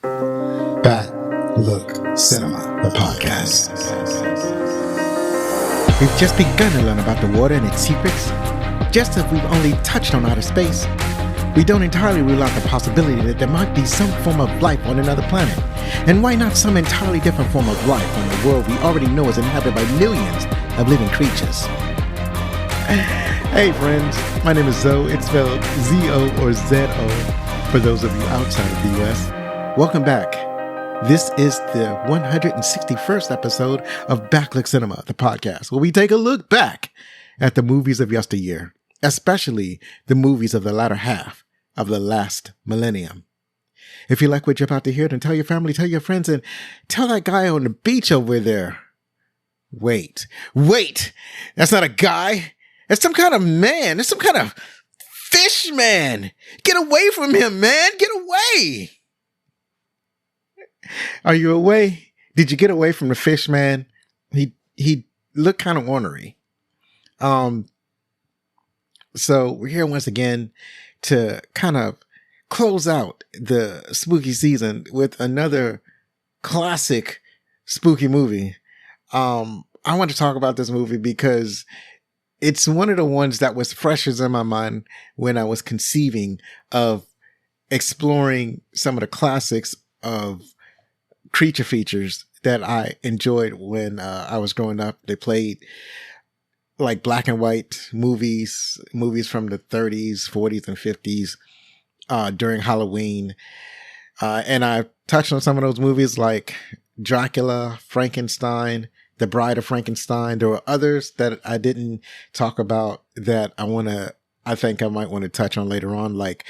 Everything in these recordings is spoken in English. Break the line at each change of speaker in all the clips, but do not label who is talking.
Back Look Cinema, the podcast.
We've just begun to learn about the water and its secrets. Just as we've only touched on outer space, we don't entirely rule out the possibility that there might be some form of life on another planet. And why not some entirely different form of life on the world we already know is inhabited by millions of living creatures? Hey friends, my name is Zoe. It's spelled Z-O or Z-O for those of you outside of the US. Welcome back. This is the 161st episode of Back Look Cinema, the podcast, where we take a look back at the movies of yesteryear, especially the movies of the latter half of the last millennium. If you like what you're about to hear, then tell your family, tell your friends, and tell that guy on the beach over there. Wait, that's not a guy. It's some kind of man. It's some kind of fish man. Get away from him, man. Get away. Are you away? Did you get away from the fish man? He looked kind of ornery. So we're here once again to kind of close out the spooky season with another classic spooky movie. I want to talk about this movie because it's one of the ones that was freshest in my mind when I was conceiving of exploring some of the classics of creature features that I enjoyed when I was growing up. They played like black and white movies from the 30s, 40s, and 50s during Halloween. And I touched on some of those movies like Dracula, Frankenstein, The Bride of Frankenstein. There were others that I didn't talk about that I think I might want to touch on later on, like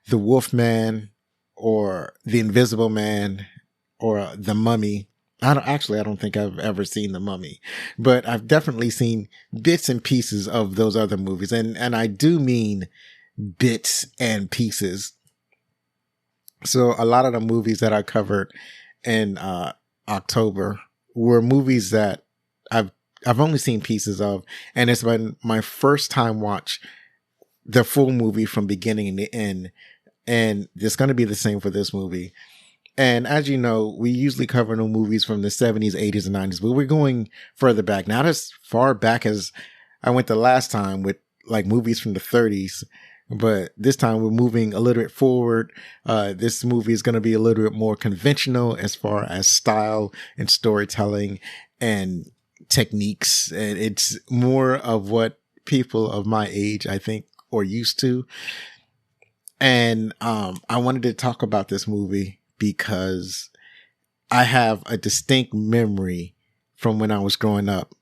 The Wolfman or The Invisible Man or The Mummy. I don't think I've ever seen The Mummy, but I've definitely seen bits and pieces of those other movies. And I do mean bits and pieces. So a lot of the movies that I covered in October were movies that I've only seen pieces of, and it's been my first time watch the full movie from beginning to end. And it's going to be the same for this movie. And as you know, we usually cover no movies from the 70s, 80s, and 90s, but we're going further back. Not as far back as I went the last time with like movies from the 30s, but this time we're moving a little bit forward. This movie is going to be a little bit more conventional as far as style and storytelling and techniques. And it's more of what people of my age, I think, are used to. And I wanted to talk about this movie because I have a distinct memory from when I was growing up.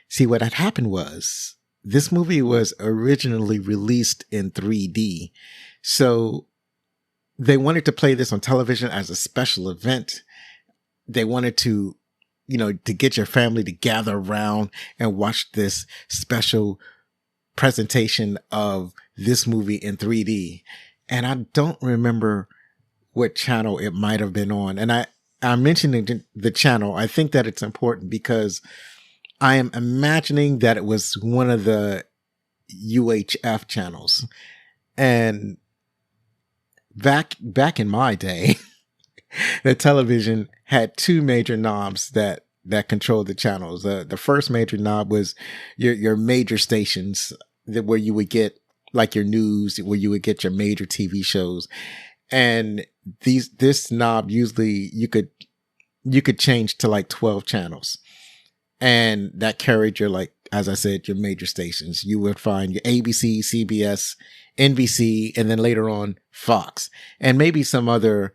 See, what had happened was this movie was originally released in 3D. So they wanted to play this on television as a special event. They wanted to, to get your family to gather around and watch this special presentation of this movie in 3D. And I don't remember what channel it might have been on. And I'm mentioning the channel. I think that it's important because I am imagining that it was one of the UHF channels. And back in my day, the television had two major knobs that controlled the channels. The first major knob was your major stations where you would get like your news, where you would get your major TV shows. And this knob, usually you could change to like 12 channels, and that carried your, like, as I said, your major stations. You would find your ABC, CBS, NBC, and then later on Fox, and maybe some other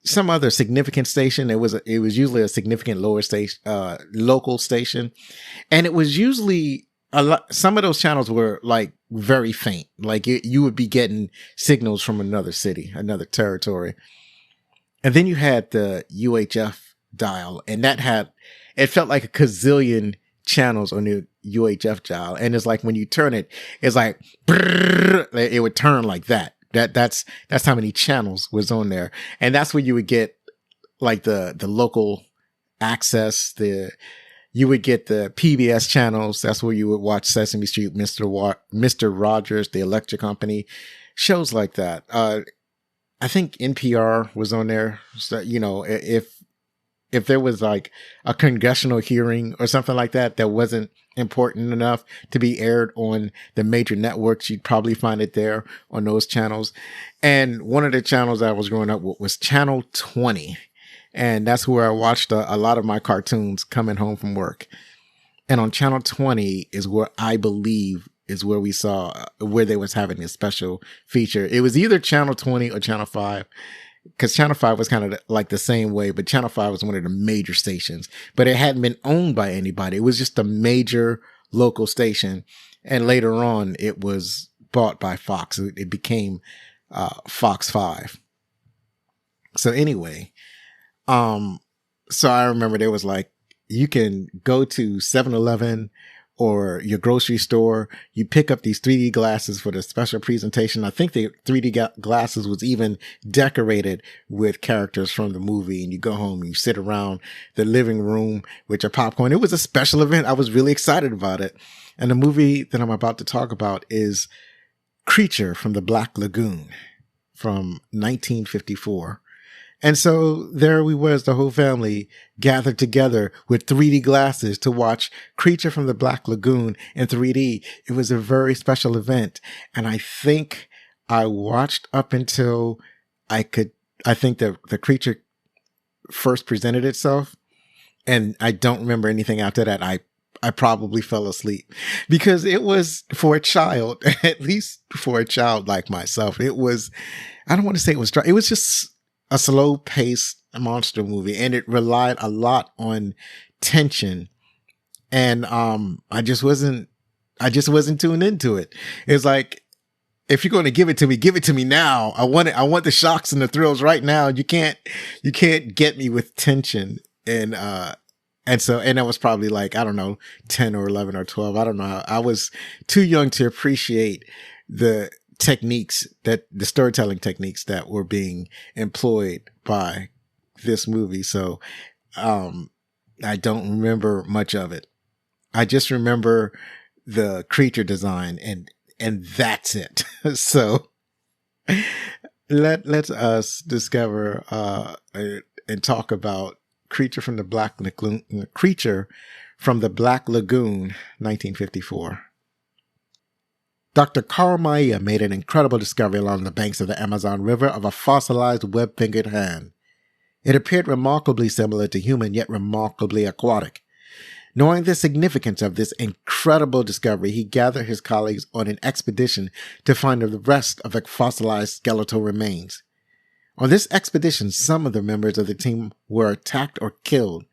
significant station. It was usually a significant local station. And it was usually some of those channels were like very faint. Like you would be getting signals from another city, another territory. And then you had the UHF dial, and it felt like a gazillion channels on the UHF dial. And it's like when you turn it, it's like, it would turn like that. That's how many channels was on there. And that's where you would get like the local access, you would get the PBS channels. That's where you would watch Sesame Street, Mr. Rogers, The Electric Company, shows like that. I think NPR was on there. So, you know, if there was like a congressional hearing or something like that that wasn't important enough to be aired on the major networks, you'd probably find it there on those channels. And one of the channels I was growing up with was Channel 20. And that's where I watched a lot of my cartoons coming home from work. And on Channel 20 is where I believe is where we saw where they was having a special feature. It was either Channel 20 or Channel 5. Because Channel 5 was kind of like the same way, but Channel 5 was one of the major stations, but it hadn't been owned by anybody. It was just a major local station. And later on, it was bought by Fox. It became Fox 5. So anyway, so I remember there was like, you can go to 7-Eleven or your grocery store, you pick up these 3D glasses for the special presentation. I think the 3D glasses was even decorated with characters from the movie. And you go home and you sit around the living room with your popcorn. It was a special event. I was really excited about it. And the movie that I'm about to talk about is Creature from the Black Lagoon from 1954. And so there we was, the whole family gathered together with 3D glasses to watch Creature from the Black Lagoon in 3D. It was a very special event. And I think I watched up until I think the creature first presented itself. And I don't remember anything after that. I probably fell asleep because it was for a child, at least for a child like myself. It was, I don't want to say it was dry. It was just a slow paced monster movie, and it relied a lot on tension. And, I just wasn't tuned into it. It's like, if you're going to give it to me now. I want the shocks and the thrills right now. You can't get me with tension. And I was probably like, I don't know, 10 or 11 or 12. I don't know. I was too young to appreciate the storytelling techniques that were being employed by this movie. So, I don't remember much of it. I just remember the creature design and that's it. So let's us discover, and talk about Creature from the Black Lagoon, 1954. Dr. Carl Maia made an incredible discovery along the banks of the Amazon River of a fossilized web-fingered hand. It appeared remarkably similar to human, yet remarkably aquatic. Knowing the significance of this incredible discovery, he gathered his colleagues on an expedition to find the rest of the fossilized skeletal remains. On this expedition, some of the members of the team were attacked or killed.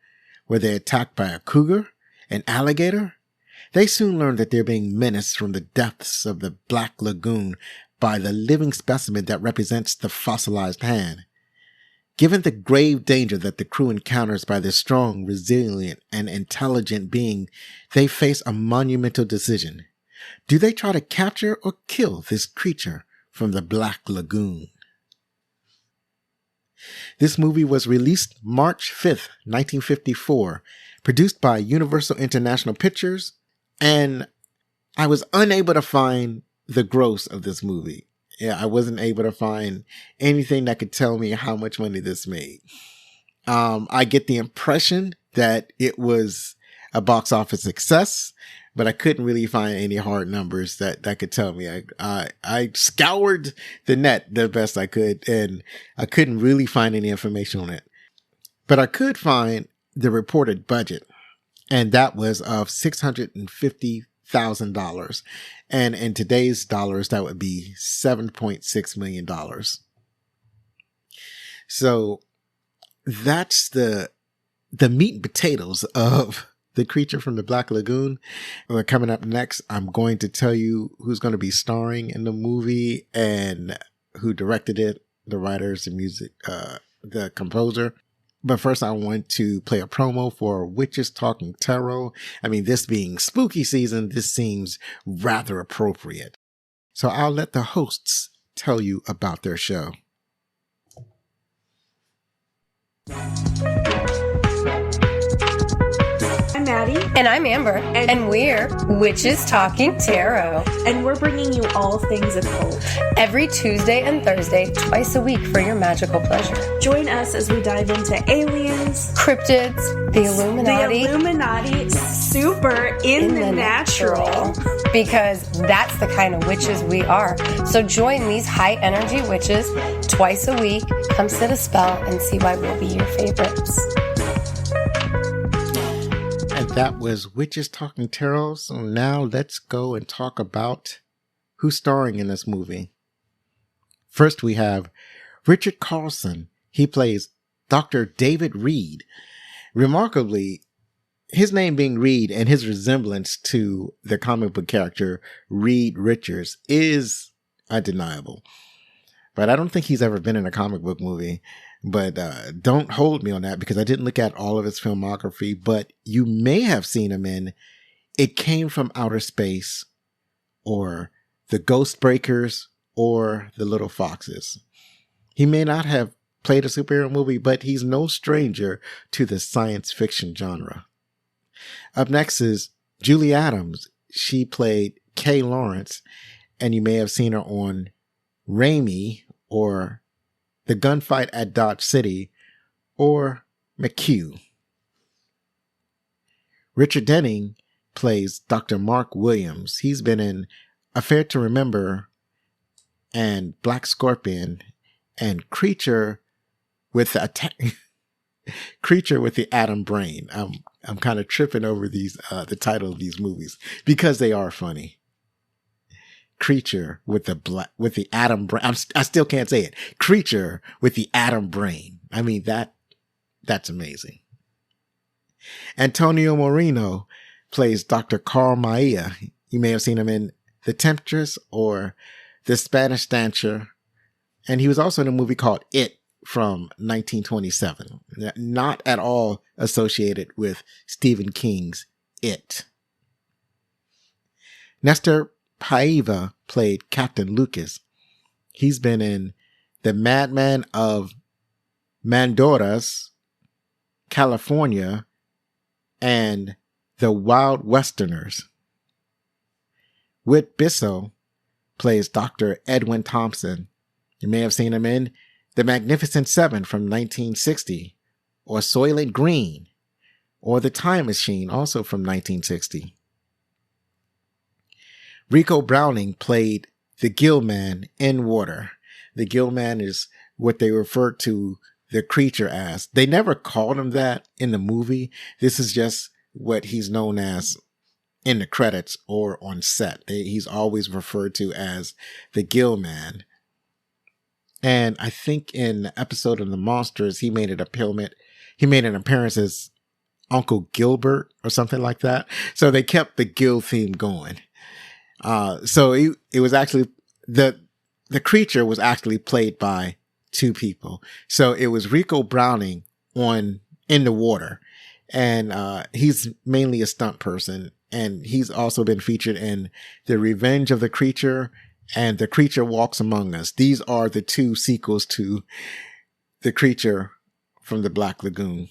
Were they attacked by a cougar? An alligator? They soon learned that they're being menaced from the depths of the Black Lagoon by the living specimen that represents the fossilized hand. Given the grave danger that the crew encounters by this strong, resilient, and intelligent being, they face a monumental decision. Do they try to capture or kill this creature from the Black Lagoon? This movie was released March 5th, 1954, produced by Universal International Pictures, and I was unable to find the gross of this movie. Yeah, I wasn't able to find anything that could tell me how much money this made. I get the impression that it was a box office success, but I couldn't really find any hard numbers that could tell me. I scoured the net the best I could, and I couldn't really find any information on it. But I could find the reported budget, and that was of $650,000. And in today's dollars, that would be $7.6 million. So that's the meat and potatoes of the Creature from the Black Lagoon. Coming up next, I'm going to tell you who's going to be starring in the movie and who directed it, the writers, the music, the composer. But first, I want to play a promo for Witches Talking Tarot. I mean, this being spooky season, this seems rather appropriate. So I'll let the hosts tell you about their show.
I'm Maddie.
And I'm Amber. And we're Witches Talking Tarot.
And we're bringing you all things occult.
Every Tuesday and Thursday, twice a week for your magical pleasure.
Join us as we dive into aliens,
cryptids, the Illuminati,
super in the natural.
Because that's the kind of witches we are. So join these high energy witches twice a week. Come sit a spell and see why we'll be your favorites.
And that was Witches Talking Tarot. So now let's go and talk about who's starring in this movie. First, we have Richard Carlson. He plays Dr. David Reed. Remarkably, his name being Reed and his resemblance to the comic book character Reed Richards is undeniable. But I don't think he's ever been in a comic book movie. But don't hold me on that because I didn't look at all of his filmography. But you may have seen him in It Came from Outer Space or The Ghost Breakers or The Little Foxes. He may not have played a superhero movie, but he's no stranger to the science fiction genre. Up next is Julie Adams. She played Kay Lawrence, and you may have seen her on Raimi or The Gunfight at Dodge City or McHugh. Richard Denning plays Dr. Mark Williams. He's been in Affair to Remember and Black Scorpion and Creature with the Atom Brain. I'm kind of tripping over these the title of these movies because they are funny. Creature with the Atom Brain. I still can't say it. Creature with the Atom Brain. I mean that's amazing. Antonio Moreno plays Dr. Carl Maia. You may have seen him in The Temptress or The Spanish Dancer, and he was also in a movie called It from 1927, not at all associated with Stephen King's It. Nestor Paiva played Captain Lucas. He's been in The Madman of Mandoras, California, and The Wild Westerners. Whit Bissell plays Dr. Edwin Thompson. You may have seen him in The Magnificent Seven from 1960, or Soylent Green, or The Time Machine, also from 1960. Rico Browning played the Gill Man in Water. The Gill Man is what they refer to the creature as. They never called him that in the movie. This is just what he's known as in the credits or on set. He's always referred to as the Gill Man. And I think in the episode of The Monsters, he made an appearance as Uncle Gilbert or something like that. So they kept the Gill theme going. So it was actually, the creature was actually played by two people. So it was Rico Browning in the water. And he's mainly a stunt person. And he's also been featured in The Revenge of the Creature and The Creature Walks Among Us. These are the two sequels to The Creature from the Black Lagoon.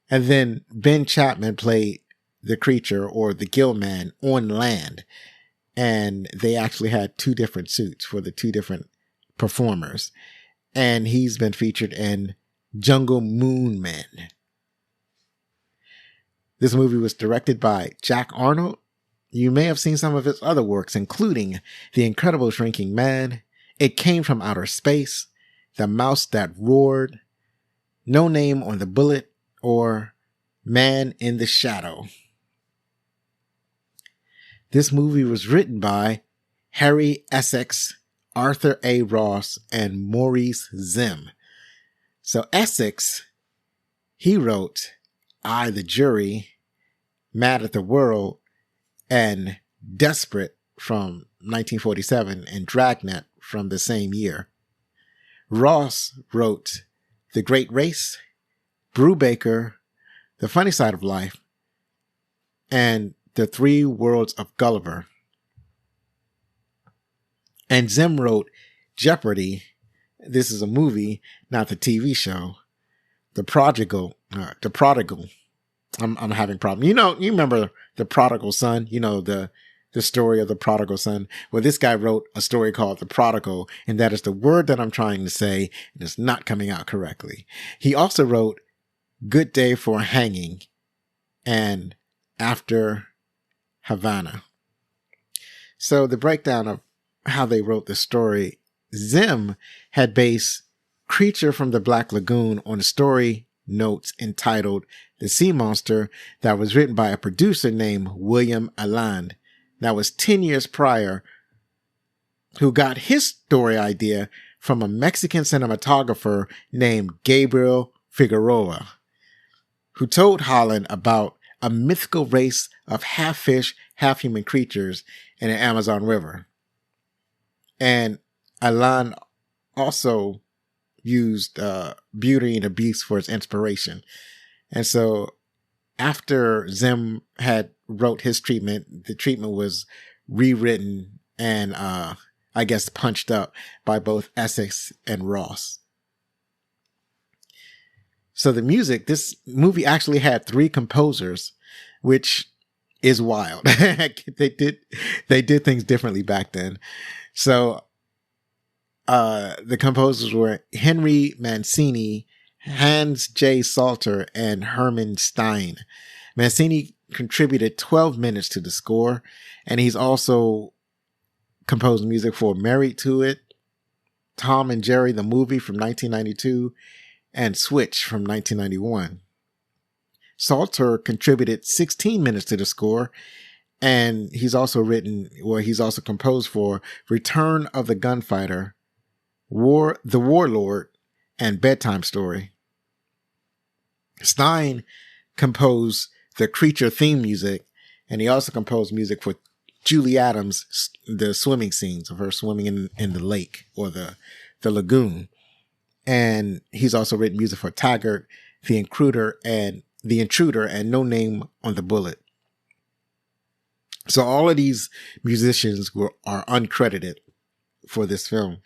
And then Ben Chapman played the creature or the Gill Man on land. And they actually had two different suits for the two different performers. And he's been featured in Jungle Moon Men. This movie was directed by Jack Arnold. You may have seen some of his other works, including The Incredible Shrinking Man, It Came from Outer Space, The Mouse That Roared, No Name on the Bullet, or Man in the Shadow. This movie was written by Harry Essex, Arthur A. Ross, and Maurice Zim. So Essex, he wrote I, the Jury, Mad at the World, and Desperate from 1947, and Dragnet from the same year. Ross wrote The Great Race, Brubaker, The Funny Side of Life, and The Three Worlds of Gulliver. And Zim wrote Jeopardy. This is a movie, not the TV show. The Prodigal, I'm having problems. You remember the prodigal son, the story of the prodigal son. Well, this guy wrote a story called The Prodigal, and that is the word that I'm trying to say, and it's not coming out correctly. He also wrote Good Day for Hanging and After Havana. So the breakdown of how they wrote the story, Zim had based Creature from the Black Lagoon on a story notes entitled The Sea Monster that was written by a producer named William Alland. That was 10 years prior, who got his story idea from a Mexican cinematographer named Gabriel Figueroa, who told Holland about a mythical race of half fish, half human creatures in the Amazon River. And Alland also used Beauty and the Beast for its inspiration. And so after Zim had wrote his treatment, the treatment was rewritten and I guess punched up by both Essex and Ross. So the music, this movie actually had 3 composers, which is wild. They did things differently back then. So the composers were Henry Mancini, Hans J. Salter, and Herman Stein. Mancini contributed 12 minutes to the score, and he's also composed music for Married to It, Tom and Jerry the Movie from 1992, and Switch from 1991. Salter contributed 16 minutes to the score, and he's also composed for Return of the Gunfighter, The Warlord, and Bedtime Story. Stein composed the Creature theme music, and he also composed music for Julie Adams, the swimming scenes of her swimming in the lake or the lagoon. And he's also written music for Taggart, The Intruder, and No Name on the Bullet. So all of these musicians are uncredited for this film.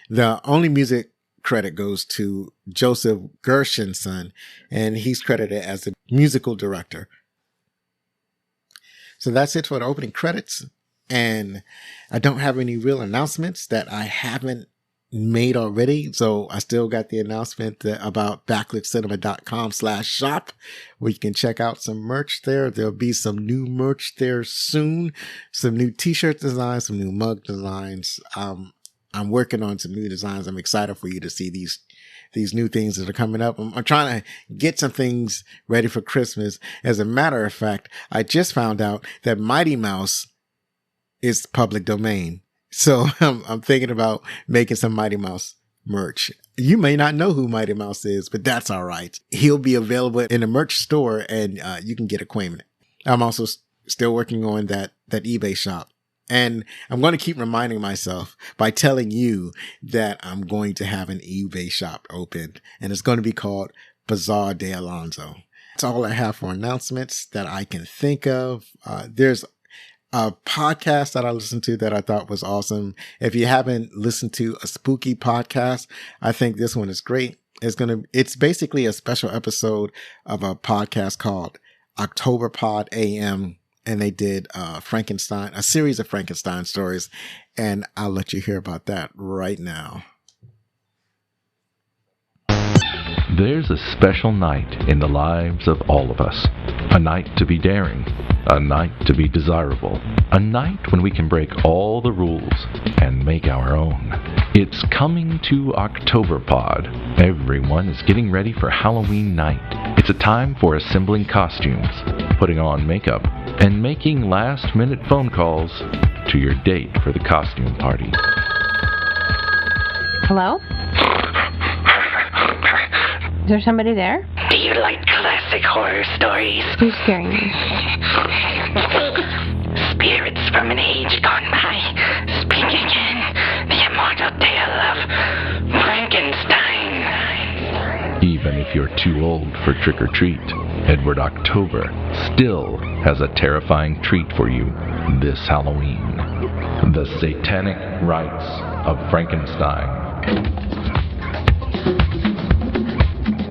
The only music credit goes to Joseph Gershenson, and he's credited as the musical director. So that's it for the opening credits. And I don't have any real announcements that I haven't made already. So I still got the announcement about backliftcinema.com/shop, where you can check out some merch there. There'll be some new merch there soon. Some new t-shirt designs, some new mug designs. I'm working on some new designs. I'm excited for you to see these new things that are coming up. I'm trying to get some things ready for Christmas. As a matter of fact, I just found out that Mighty Mouse is public domain. So I'm thinking about making some Mighty Mouse merch. You may not know who Mighty Mouse is, but that's all right. He'll be available in the merch store, and you can get acquainted. I'm also still working on that eBay shop. And I'm going to keep reminding myself by telling you that I'm going to have an eBay shop opened, and it's going to be called Bazaar de Alonso. That's all I have for announcements that I can think of. There's a podcast that I listened to that I thought was awesome. If you haven't listened to a spooky podcast, I think this one is great. It's basically a special episode of a podcast called October Pod AM. And they did Frankenstein, a series of Frankenstein stories. And I'll let you hear about that right now.
There's a special night in the lives of all of us. A night to be daring. A night to be desirable. A night when we can break all the rules and make our own. It's coming to Octoberpod. Everyone is getting ready for Halloween night. It's a time for assembling costumes, putting on makeup, and making last-minute phone calls to your date for the costume party.
Hello? Is there somebody there?
Do you like classic horror stories?
Who's scaring me?
Spirits from an age gone by, speak again. The immortal tale of Frankenstein.
Even if you're too old for trick-or-treat, Edward October still has a terrifying treat for you this Halloween. The Satanic Rites of Frankenstein.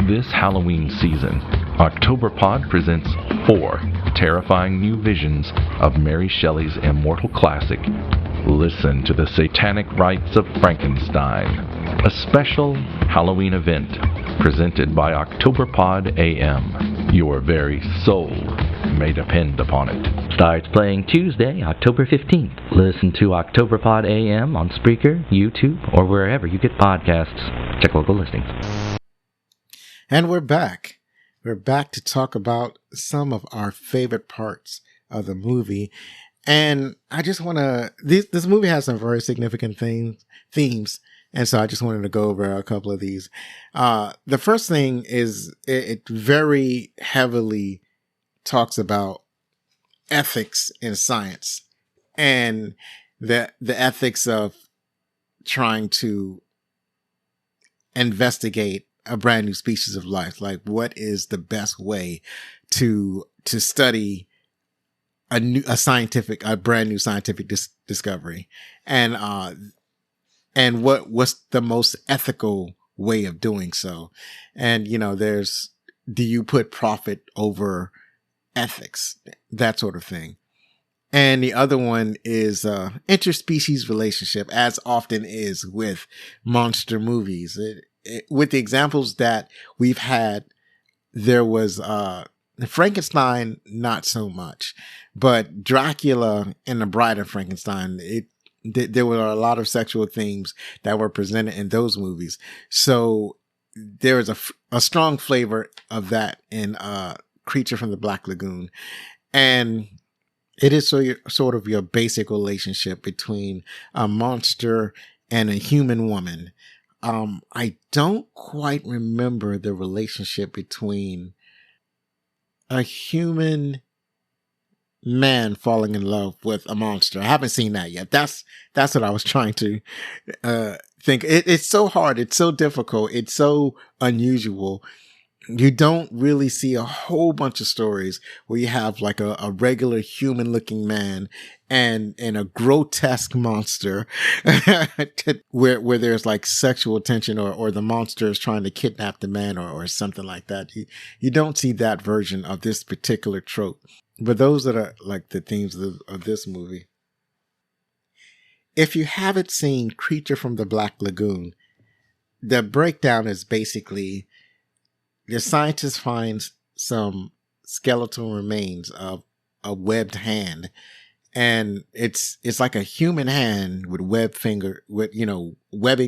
This Halloween season, Octoberpod presents 4 terrifying new visions of Mary Shelley's immortal classic, Listen to the Satanic Rites of Frankenstein, a special Halloween event presented by Octoberpod AM. Your very soul may depend upon it.
Starts playing Tuesday, October 15th. Listen to Octoberpod AM on Spreaker, YouTube, or wherever you get podcasts. Check local listings.
And we're back. We're back to talk about some of our favorite parts of the movie. And I just want to, this movie has some very significant themes. And so I just wanted to go over a couple of these. The first thing is it very heavily talks about ethics in science and the ethics of trying to investigate a brand new species of life. Like, what is the best way to study a brand new scientific discovery, and what's the most ethical way of doing so? And do you put profit over ethics, that sort of thing? And the other one is interspecies relationship, as often is with monster movies. With the examples that we've had, there was Frankenstein, not so much, but Dracula and the Bride of Frankenstein, there were a lot of sexual themes that were presented in those movies. So there is a strong flavor of that in Creature from the Black Lagoon. And it is sort of your basic relationship between a monster and a human woman. I don't quite remember the relationship between a human man falling in love with a monster. I haven't seen that yet. That's what I was trying to think. It's so hard. It's so difficult. It's so unusual. You don't really see a whole bunch of stories where you have like a regular human looking man and a grotesque monster where there's like sexual tension or the monster is trying to kidnap the man or something like that. You don't see that version of this particular trope. But those that are like the themes of this movie. If you haven't seen Creature from the Black Lagoon, the breakdown is basically the scientist finds some skeletal remains of a webbed hand, and it's like a human hand with webbing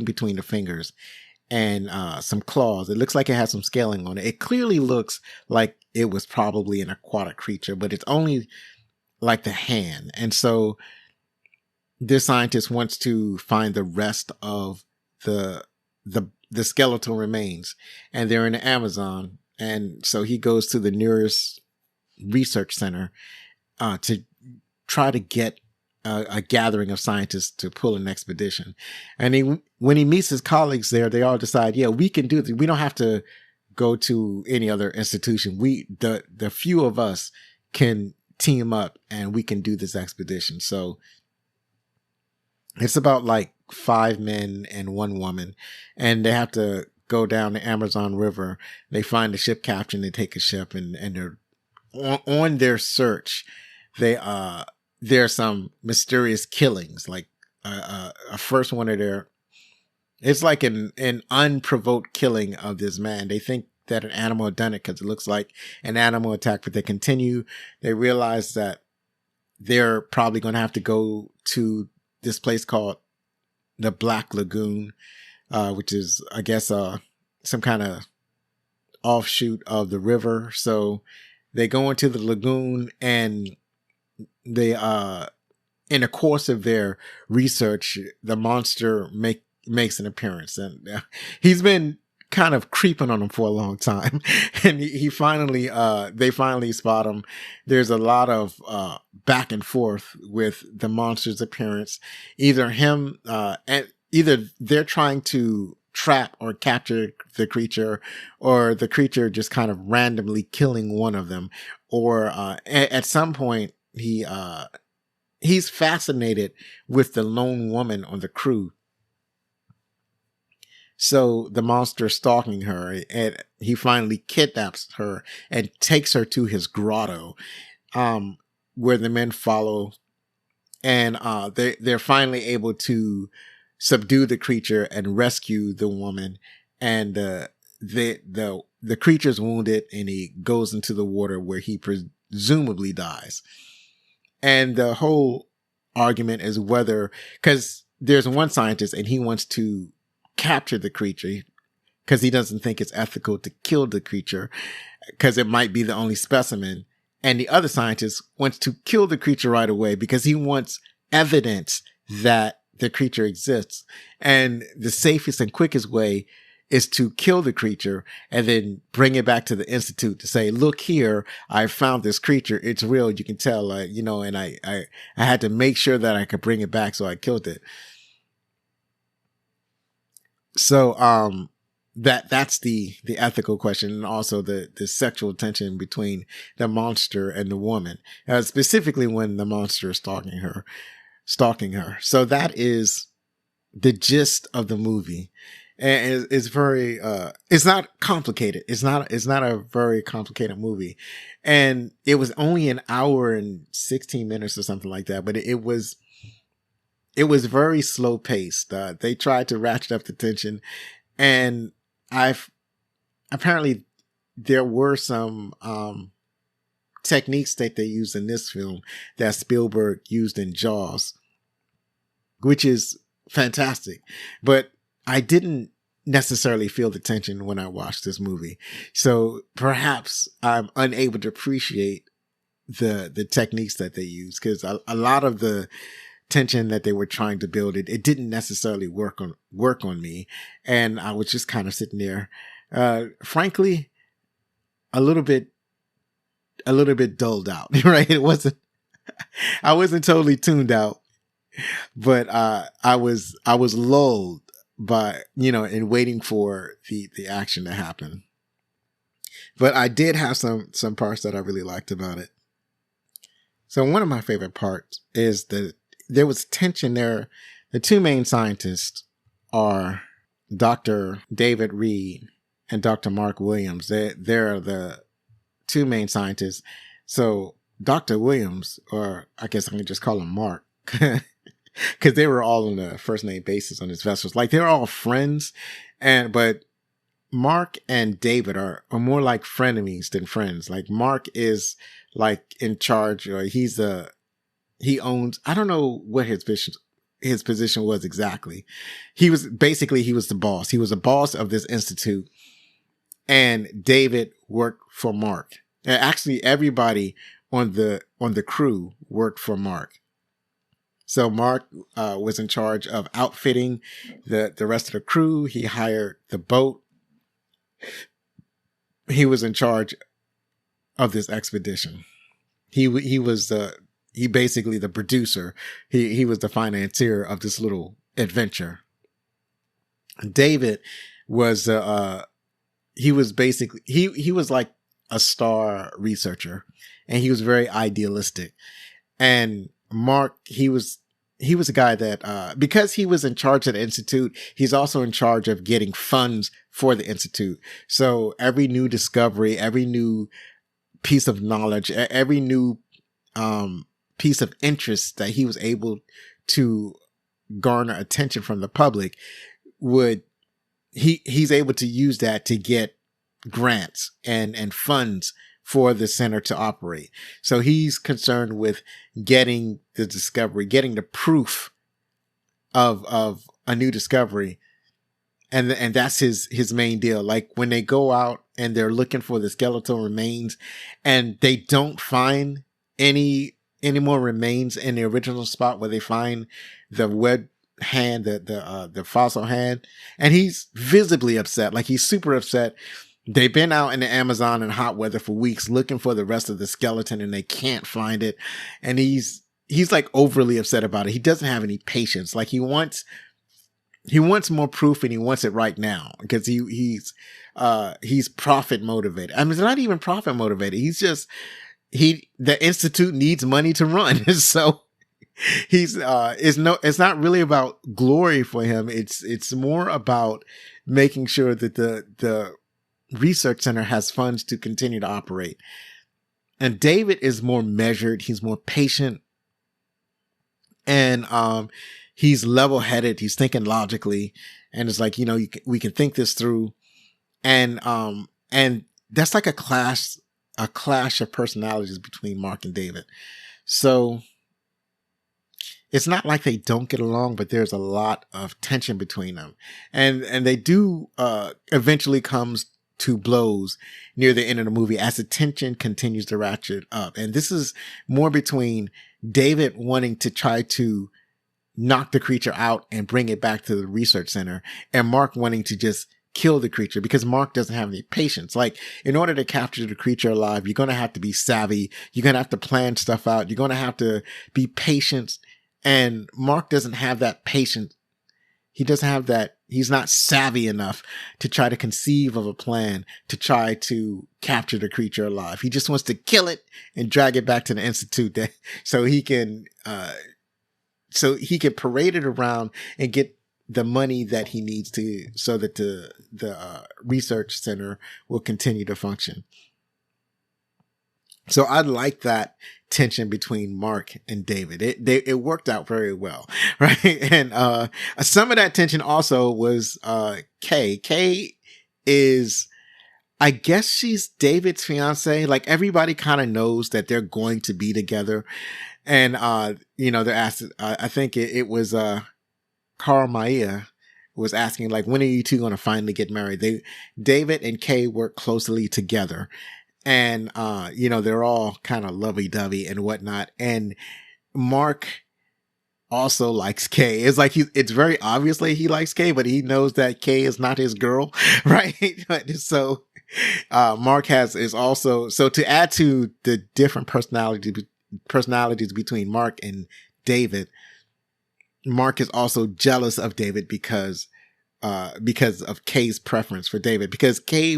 between the fingers and some claws. It looks like it has some scaling on it. It clearly looks like it was probably an aquatic creature, but it's only like the hand. And so this scientist wants to find the rest of the skeletal remains, and they're in the Amazon. And so he goes to the nearest research center to try to get a gathering of scientists to pull an expedition. And when he meets his colleagues there, they all decide, yeah, we can do this. We don't have to go to any other institution. The few of us can team up and we can do this expedition. So it's about like 5 men and 1 woman, and they have to go down the Amazon River. They find the ship captain. They take a ship, and they're on their search. There's some mysterious killings, like a first one of their. It's like an unprovoked killing of this man. They think that an animal had done it because it looks like an animal attack, but they continue. They realize that they're probably going to have to go to this place called the Black Lagoon, which is, I guess, some kind of offshoot of the river. So they go into the lagoon, and they, in the course of their research, the monster makes an appearance, and he's been kind of creeping on them for a long time. And they finally spot him. There's a lot of back and forth with the monster's appearance. Either they're trying to trap or capture the creature, or the creature just kind of randomly killing one of them. Or at some point, he's fascinated with the lone woman on the crew. So the monster stalking her, and he finally kidnaps her and takes her to his grotto, where the men follow, and they're finally able to subdue the creature and rescue the woman. And the creature's wounded, and he goes into the water where he presumably dies. And the whole argument is whether, because there's one scientist and he wants to capture the creature because he doesn't think it's ethical to kill the creature because it might be the only specimen. And the other scientist wants to kill the creature right away because he wants evidence that the creature exists. And the safest and quickest way is to kill the creature and then bring it back to the institute to say, look here, I found this creature. It's real. You can tell, and I had to make sure that I could bring it back. So I killed it. So, that's the ethical question, and also the sexual tension between the monster and the woman, specifically when the monster is stalking her. So that is the gist of the movie. And it's very, it's not complicated. It's not a very complicated movie. And it was only an hour and 16 minutes or something like that, but it was very slow paced. They tried to ratchet up the tension, and apparently there were some, techniques that they used in this film that Spielberg used in Jaws, which is fantastic. But I didn't necessarily feel the tension when I watched this movie. So perhaps I'm unable to appreciate the techniques that they use, because a lot of the tension that they were trying to build, it didn't necessarily work on me. And I was just kind of sitting there, frankly, a little bit dulled out, right? I wasn't totally tuned out, but, I was lulled by, in waiting for the action to happen. But I did have some parts that I really liked about it. So one of my favorite parts is that there was tension there. The two main scientists are Dr. David Reed and Dr. Mark Williams. They're the two main scientists. So Dr. Williams, or I guess I can just call him Mark, because they were all on a first name basis on his vessels. Like, they're all friends, but Mark and David are more like frenemies than friends. Like, Mark is like in charge, or he owns, I don't know what his position was exactly. He was the boss. He was the boss of this institute, and David worked for Mark. And actually, everybody on the crew worked for Mark. So Mark was in charge of outfitting the rest of the crew. He hired the boat. He was in charge of this expedition. He was basically the producer. He was the financier of this little adventure. David was he was like a star researcher, and he was very idealistic. And Mark, he was a guy that, because he was in charge of the institute, he's also in charge of getting funds for the institute. So every new discovery, every new piece of knowledge, every new piece of interest that he was able to garner attention from the public, he's able to use that to get grants and funds for the center to operate. So he's concerned with getting the discovery, getting the proof of a new discovery. And that's his main deal. Like, when they go out and they're looking for the skeletal remains, and they don't find any more remains in the original spot where they find the webbed hand, the fossil hand. And he's visibly upset. Like, he's super upset. They've been out in the Amazon in hot weather for weeks looking for the rest of the skeleton, and they can't find it. And he's like overly upset about it. He doesn't have any patience. Like, he wants more proof, and he wants it right now, because he's profit motivated. I mean, it's not even profit motivated. He's just, the institute needs money to run. So it's not really about glory for him. It's more about making sure that the research center has funds to continue to operate. And David is more measured. He's more patient. And, he's level-headed. He's thinking logically. And it's like, we can think this through. And that's like a clash of personalities between Mark and David. So it's not like they don't get along, but there's a lot of tension between them. And they do, eventually comes to blows near the end of the movie as the tension continues to ratchet up. And this is more between David wanting to try to knock the creature out and bring it back to the research center, and Mark wanting to just kill the creature because Mark doesn't have any patience. Like, in order to capture the creature alive, you're going to have to be savvy. You're going to have to plan stuff out. You're going to have to be patient. And Mark doesn't have that patience. He doesn't have that. He's not savvy enough to try to conceive of a plan to try to capture the creature alive. He just wants to kill it and drag it back to the Institute so he can parade it around and get the money that he needs to, so that the research center will continue to function. So I like that tension between Mark and David. It worked out very well, right? And some of that tension also was Kay. Kay is, I guess she's David's fiance. Like, everybody kind of knows that they're going to be together. And they're asked, I think it was Carl Maya was asking, like, when are you two going to finally get married? David and Kay work closely together. And, they're all kind of lovey-dovey and whatnot. And Mark also likes Kay. It's like it's very obviously he likes Kay, but he knows that Kay is not his girl, right? So, Mark is also, so to add to the different personalities between Mark and David, Mark is also jealous of David because of Kay's preference for David, because Kay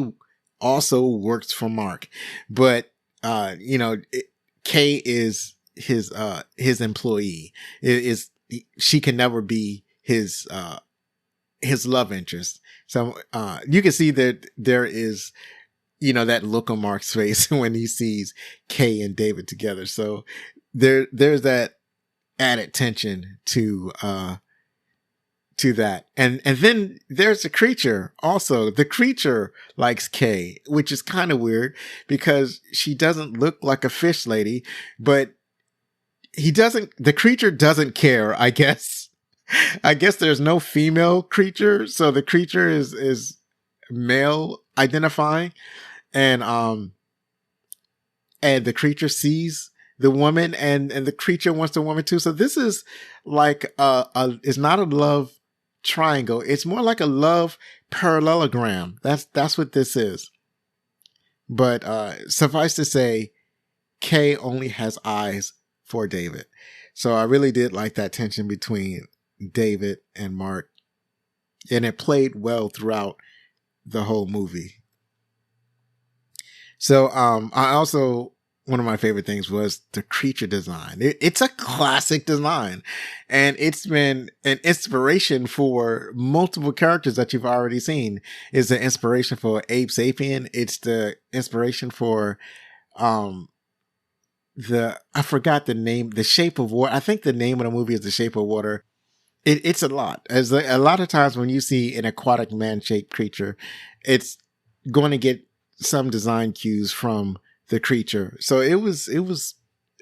also works for Mark, but Kay is his employee. She can never be his love interest. So you can see that there is that look on Mark's face when he sees Kay and David together. So there's that added tension to that. And then there's the creature also. The creature likes Kay, which is kind of weird because she doesn't look like a fish lady, but the creature doesn't care, I guess. I guess there's no female creature. So the creature is male identifying, and the creature sees the woman, and the creature wants the woman too. So this is like it's not a love triangle. It's more like a love parallelogram. That's what this is. But suffice to say, Kay only has eyes for David. So I really did like that tension between David and Mark, and it played well throughout the whole movie. So I also, one of my favorite things was the creature design. It's a classic design, and it's been an inspiration for multiple characters that you've already seen. It's the inspiration for Abe Sapien. It's the inspiration for I forgot the name, The Shape of Water. I think the name of the movie is The Shape of Water. It's a lot. As a lot of times when you see an aquatic man-shaped creature, it's going to get some design cues from the creature. So it was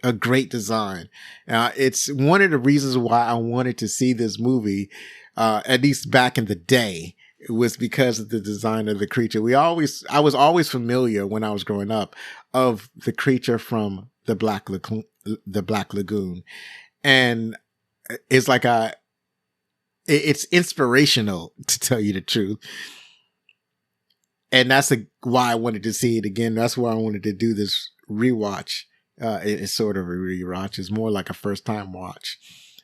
a great design. It's one of the reasons why I wanted to see this movie, at least back in the day. It was because of the design of the creature. I was always familiar when I was growing up of the creature from the Black Lagoon. And it's like it's inspirational, to tell you the truth. And that's why I wanted to see it again. That's why I wanted to do this rewatch. It's sort of a rewatch. It's more like a first time watch.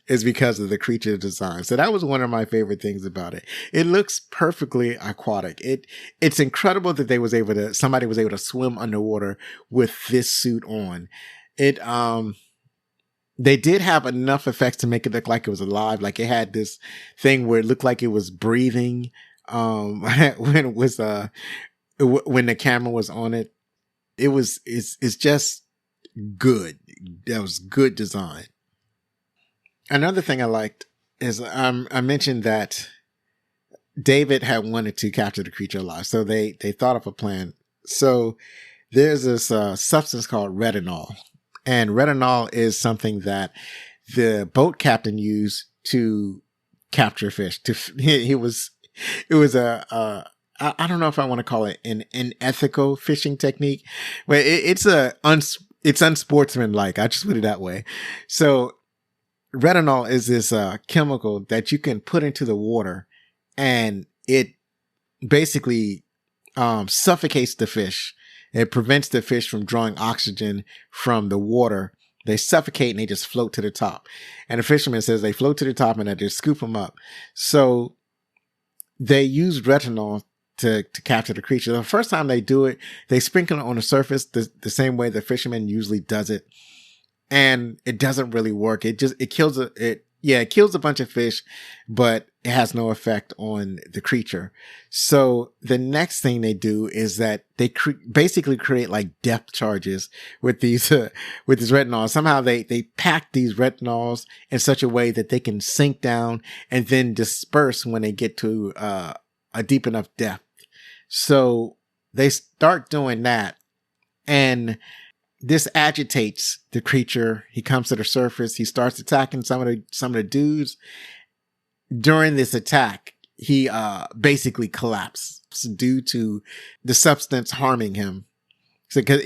Is because of the creature design. So that was one of my favorite things about it. It looks perfectly aquatic. It's incredible that somebody was able to swim underwater with this suit on. they did have enough effects to make it look like it was alive. Like it had this thing where it looked like it was breathing. When it was, when the camera was on it, it's just good. That was good design. Another thing I liked is, I mentioned that David had wanted to capture the creature alive. So they thought of a plan. So there's this, substance called retinol. And retinol is something that the boat captain used to capture fish. It was I don't know if I want to call it an unethical fishing technique, but it's unsportsmanlike. I just put it that way. So retinol is this chemical that you can put into the water, and it basically suffocates the fish. It prevents the fish from drawing oxygen from the water. They suffocate and they just float to the top. And the fisherman says they float to the top and they just scoop them up. So they use retinol to capture the creature. The first time they do it, they sprinkle it on the surface the same way the fisherman usually does it. And it doesn't really work. It kills a bunch of fish, but it has no effect on the creature. So the next thing they do is that they basically create like depth charges with these retinols. Somehow they pack these retinols in such a way that they can sink down and then disperse when they get to a deep enough depth. So they start doing that, and this agitates the creature. He comes to the surface. He starts attacking some of the dudes. During this attack, he basically collapses due to the substance harming him. So because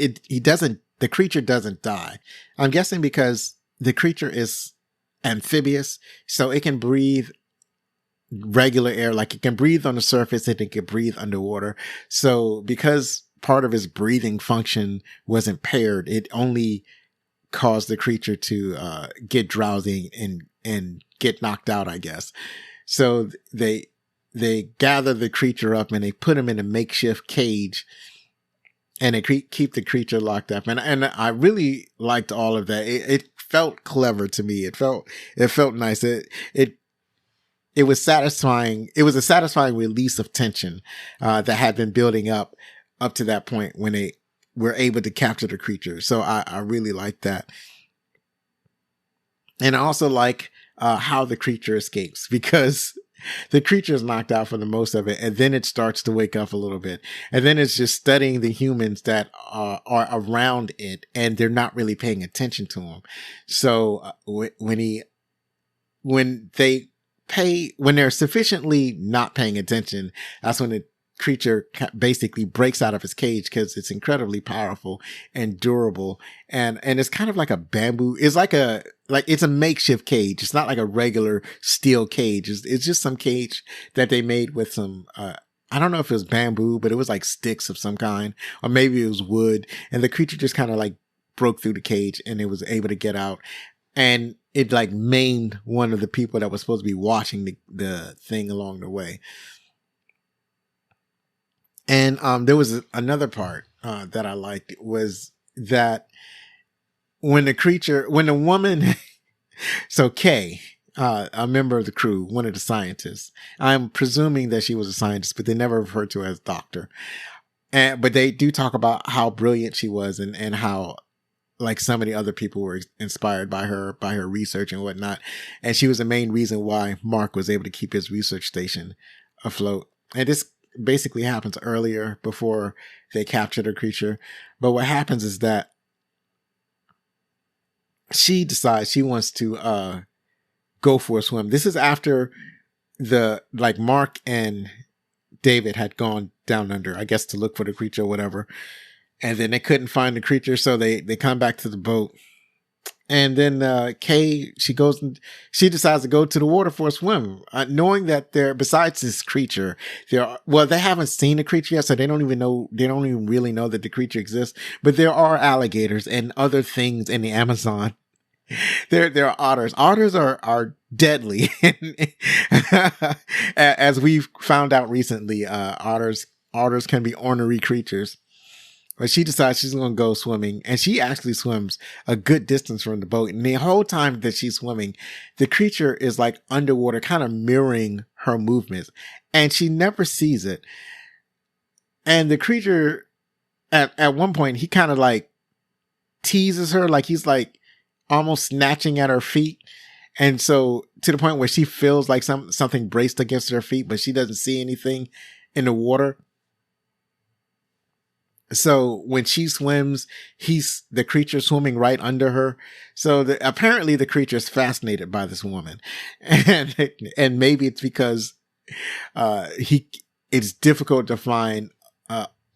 the creature doesn't die. I'm guessing because the creature is amphibious, so it can breathe regular air. Like it can breathe on the surface and it can breathe underwater. So because part of his breathing function was impaired, it only caused the creature to get drowsy and get knocked out, I guess. So they gather the creature up and they put him in a makeshift cage, and they keep the creature locked up. And I really liked all of that. It felt clever to me. It felt nice. It was satisfying. It was a satisfying release of tension that had been building up to that point when they were able to capture the creature. So I really like that. And I also like how the creature escapes, because the creature is knocked out for the most of it, and then it starts to wake up a little bit, and then it's just studying the humans that are around it, and they're not really paying attention to him. So when they're sufficiently not paying attention, that's when the creature basically breaks out of his cage, because it's incredibly powerful and durable, and it's kind of like a bamboo. It's it's a makeshift cage. It's not like a regular steel cage. It's just some cage that they made with some I don't know if it was bamboo, but it was like sticks of some kind, or maybe it was wood, and the creature just kind of like broke through the cage and it was able to get out, and it like maimed one of the people that was supposed to be watching the thing along the way. And there was another part that I liked, was that when the woman, so Kay, a member of the crew, one of the scientists, I'm presuming that she was a scientist, but they never referred to her as doctor. But they do talk about how brilliant she was, and how like some of the other people were inspired by her research and whatnot. And she was the main reason why Mark was able to keep his research station afloat. And this basically happens earlier, before they capture the creature. But what happens is that she decides she wants to go for a swim. This is after Mark and David had gone down under, I guess, to look for the creature or whatever. And then they couldn't find the creature, so they come back to the boat. And then Kay, she decides to go to the water for a swim, knowing that besides this creature, they haven't seen the creature yet, so they don't even really know that the creature exists. But there are alligators and other things in the Amazon. There are otters. Otters are deadly. As we've found out recently, otters can be ornery creatures. But she decides she's going to go swimming, and she actually swims a good distance from the boat. And the whole time that she's swimming, the creature is like underwater, kind of mirroring her movements, and she never sees it. And the creature at one point, he kind of like teases her, like he's like almost snatching at her feet. And so to the point where she feels like something braced against her feet, but she doesn't see anything in the water. So when she swims, the creature swimming right under her. So apparently the creature is fascinated by this woman. And maybe it's because, it's difficult to find,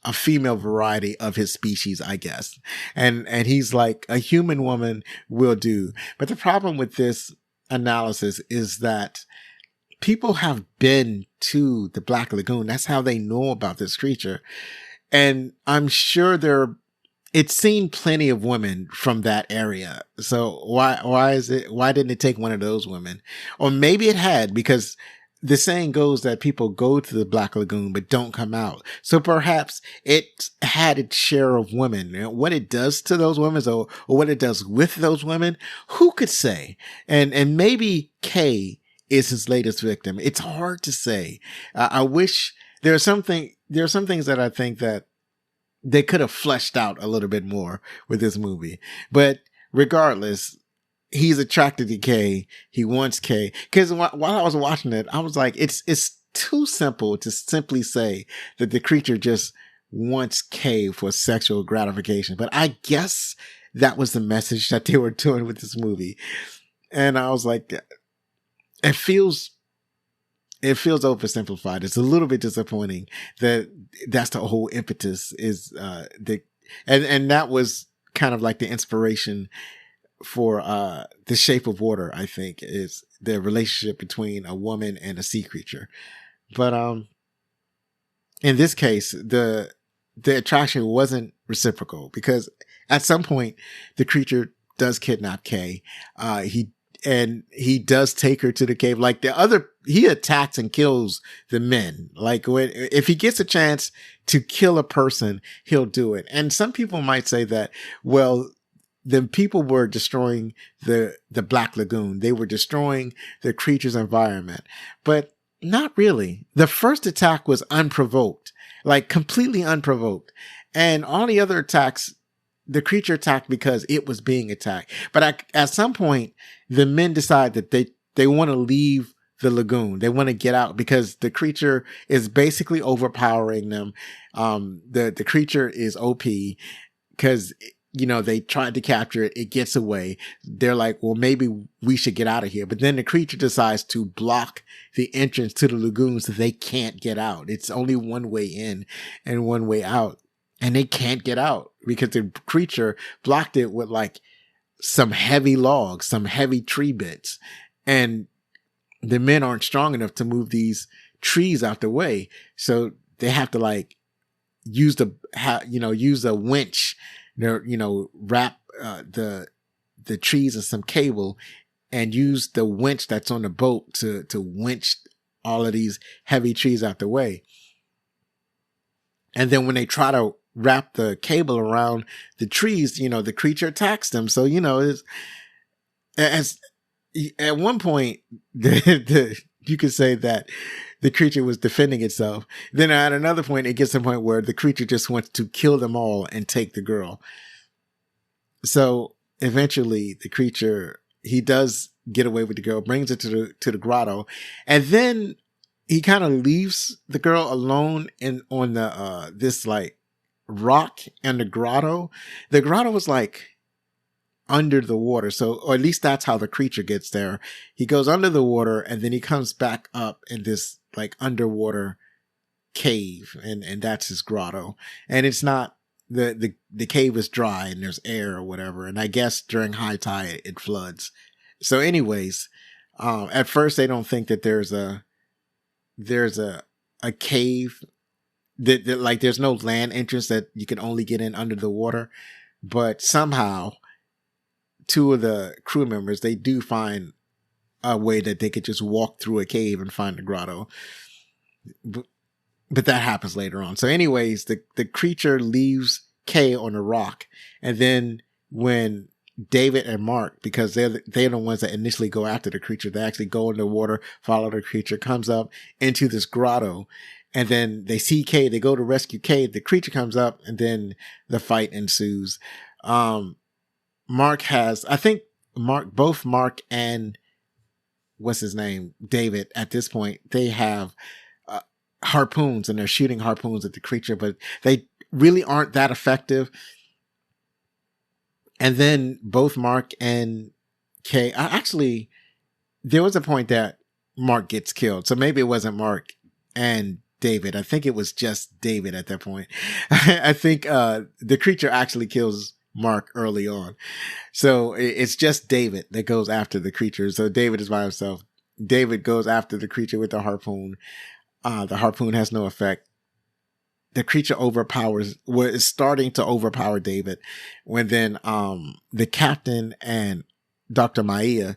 a female variety of his species, I guess. And he's like, a human woman will do. But the problem with this analysis is that people have been to the Black Lagoon. That's how they know about this creature. And I'm sure it's seen plenty of women from that area. So why didn't it take one of those women? Or maybe it had, because the saying goes that people go to the Black Lagoon but don't come out. So perhaps it had its share of women. And what it does to those women, or what it does with those women, who could say? And maybe Kay is his latest victim. It's hard to say. I wish there are some things that I think that they could have fleshed out a little bit more with this movie. But regardless, he's attracted to Kay. He wants Kay. Because while I was watching it, I was like, it's too simple to simply say that the creature just wants Kay for sexual gratification. But I guess that was the message that they were doing with this movie. And I was like, it feels oversimplified. It's a little bit disappointing that that's the whole impetus is, and that was kind of like the inspiration for, The Shape of Water, I think, is the relationship between a woman and a sea creature. But, in this case, the attraction wasn't reciprocal, because at some point the creature does kidnap Kay. He does take her to the cave. Like he attacks and kills the men. Like if he gets a chance to kill a person, he'll do it. And some people might say that, well, the people were destroying the Black Lagoon. They were destroying the creature's environment, but not really. The first attack was unprovoked, like completely unprovoked. And all the other attacks, the creature attacked because it was being attacked. But at some point, the men decide that they want to leave the lagoon. They want to get out because the creature is basically overpowering them. The creature is OP because, they tried to capture it. It gets away. They're like, well, maybe we should get out of here. But then the creature decides to block the entrance to the lagoon so they can't get out. It's only one way in and one way out. And they can't get out because the creature blocked it with like some heavy logs, some heavy tree bits. And the men aren't strong enough to move these trees out the way. So they have to like use a winch, wrap the trees in some cable and use the winch that's on the boat to winch all of these heavy trees out the way. And then when they try to wrap the cable around the trees, the creature attacks them. So, at one point, you could say that the creature was defending itself. Then at another point, it gets to the point where the creature just wants to kill them all and take the girl. So eventually the creature, he does get away with the girl, brings her to the grotto. And then he kind of leaves the girl alone on the, this like rock and the grotto. The grotto was like under the water. So, or at least that's how the creature gets there. He goes under the water and then he comes back up in this like underwater cave and that's his grotto. And it's not, the cave is dry and there's air or whatever. And I guess during high tide, it floods. So anyways, at first they don't think that there's a cave that like there's no land entrance that you can only get in under the water. But somehow two of the crew members, they do find a way that they could just walk through a cave and find the grotto. But that happens later on. So anyways, the creature leaves Kay on the rock. And then when David and Mark, because they're the ones that initially go after the creature, they actually go in the water, follow the creature, comes up into this grotto. And then they see Kay, they go to rescue Kay, the creature comes up, and then the fight ensues. Mark has, I think both Mark and what's his name, David, at this point, they have harpoons, and they're shooting harpoons at the creature, but they really aren't that effective. And then both Mark and Kay, actually, there was a point that Mark gets killed. So maybe it wasn't Mark and David. I think it was just David at that point. I think the creature actually kills Mark early on. So it's just David that goes after the creature. So David is by himself. David goes after the creature with the harpoon. The harpoon has no effect. The creature is starting to overpower David when then the captain and Dr. Maya,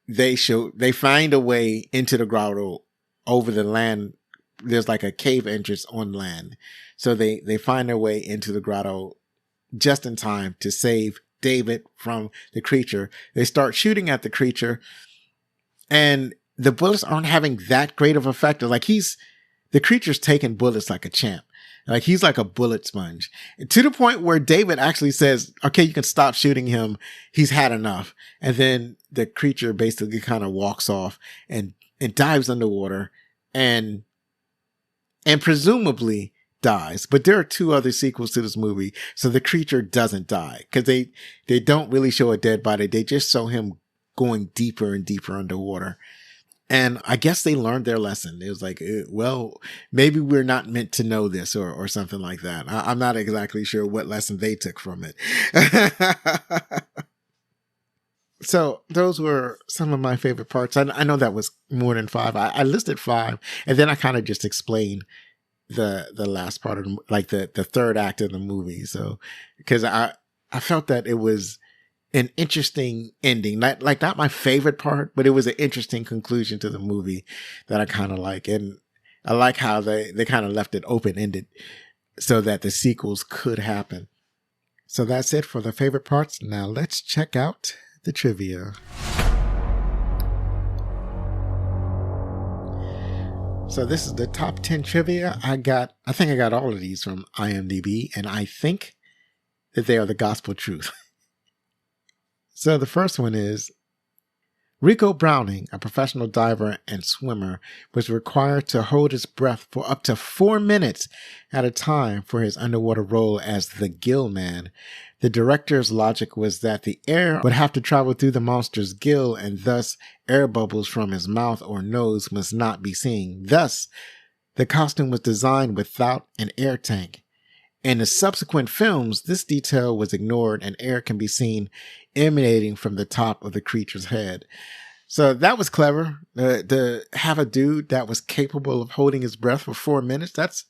they find a way into the grotto over the land. There's like a cave entrance on land. So they find their way into the grotto just in time to save David from the creature. They start shooting at the creature, and the bullets aren't having that great of effect. Like the creature's taking bullets like a champ. Like he's like a bullet sponge, to the point where David actually says, okay, you can stop shooting him. He's had enough. And then the creature basically kind of walks off and dives underwater and presumably dies. But there are 2 other sequels to this movie. So the creature doesn't die, because they don't really show a dead body. They just show him going deeper and deeper underwater. And I guess they learned their lesson. It was like, well, maybe we're not meant to know this or something like that. I'm not exactly sure what lesson they took from it. So those were some of my favorite parts. I know that was more than 5. I listed 5, and then I kind of just explained the last part of like the third act of the movie. So, because I felt that it was an interesting ending, not my favorite part, but it was an interesting conclusion to the movie that I kind of like. And I like how they kind of left it open-ended so that the sequels could happen. So that's it for the favorite parts. Now let's check out the trivia. So this is the top 10 trivia. I think I got all of these from IMDb, and I think that they are the gospel truth. So the first one is, Rico Browning, a professional diver and swimmer, was required to hold his breath for up to 4 minutes at a time for his underwater role as the gill man. The director's logic was that the air would have to travel through the monster's gill, and thus air bubbles from his mouth or nose must not be seen. Thus, the costume was designed without an air tank. In the subsequent films, this detail was ignored, and air can be seen emanating from the top of the creature's head. So that was clever. To have a dude that was capable of holding his breath for 4 minutes, that's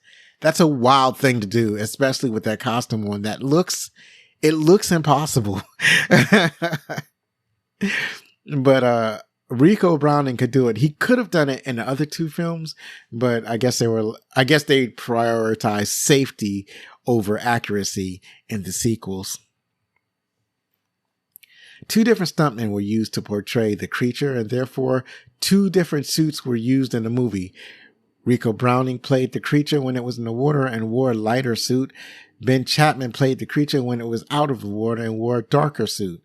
a wild thing to do, especially with that costume on. It looks impossible. But Rico Browning could do it. He could have done it in the other 2 films, but I guess they prioritized safety over accuracy in the sequels. 2 different stuntmen were used to portray the creature, and therefore 2 different suits were used in the movie. Rico Browning played the creature when it was in the water and wore a lighter suit. Ben Chapman played the creature when it was out of the water and wore a darker suit,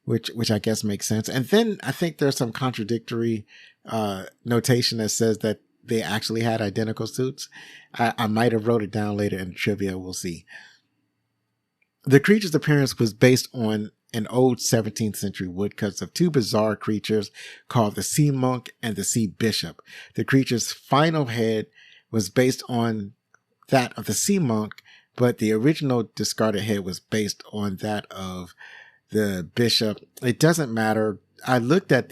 which I guess makes sense. And then I think there's some contradictory notation that says that they actually had identical suits. I might have wrote it down later in the trivia. We'll see. The creature's appearance was based on an old 17th century woodcuts of 2 bizarre creatures called the sea monk and the sea bishop. The creature's final head was based on that of the sea monk, but the original discarded head was based on that of the bishop. It doesn't matter. I looked at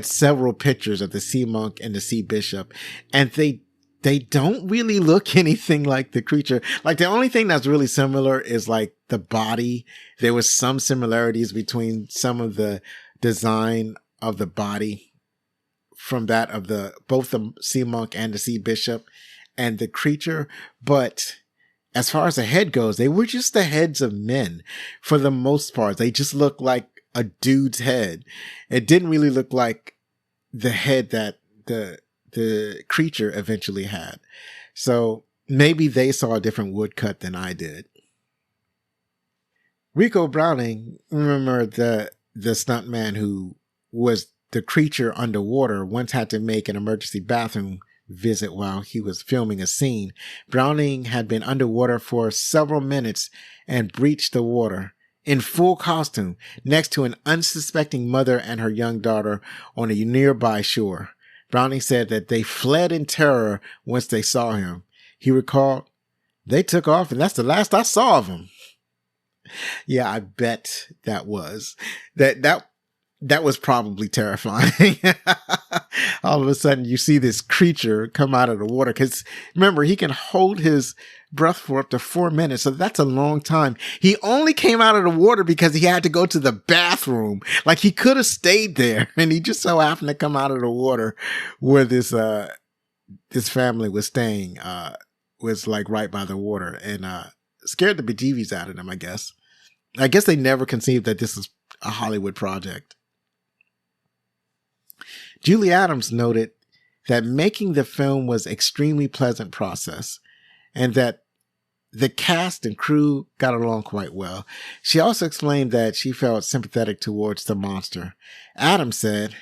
several pictures of the sea monk and the sea bishop, and they don't really look anything like the creature. Like, the only thing that's really similar is like the body. There was some similarities between some of the design of the body from that of both the sea monk and the sea bishop and the creature. But as far as the head goes, they were just the heads of men for the most part. They just looked like a dude's head. It didn't really look like the head that the creature eventually had. So maybe they saw a different woodcut than I did. Rico Browning, remember the stuntman who was the creature underwater, once had to make an emergency bathroom visit while he was filming a scene. Browning had been underwater for several minutes and breached the water in full costume next to an unsuspecting mother and her young daughter on a nearby shore. Browning said that they fled in terror once they saw him. He recalled, "They took off and that's the last I saw of them." Yeah, I bet that was that was probably terrifying. All of a sudden you see this creature come out of the water, because remember, he can hold his breath for up to 4 minutes. So that's a long time. He only came out of the water because he had to go to the bathroom. Like, he could have stayed there, and he just so happened to come out of the water where this family was staying, was like right by the water, and scared the bejeebies out of them, I guess. I guess they never conceived that this is a Hollywood project. Julie Adams noted that making the film was an extremely pleasant process and that the cast and crew got along quite well. She also explained that she felt sympathetic towards the monster. Adams said,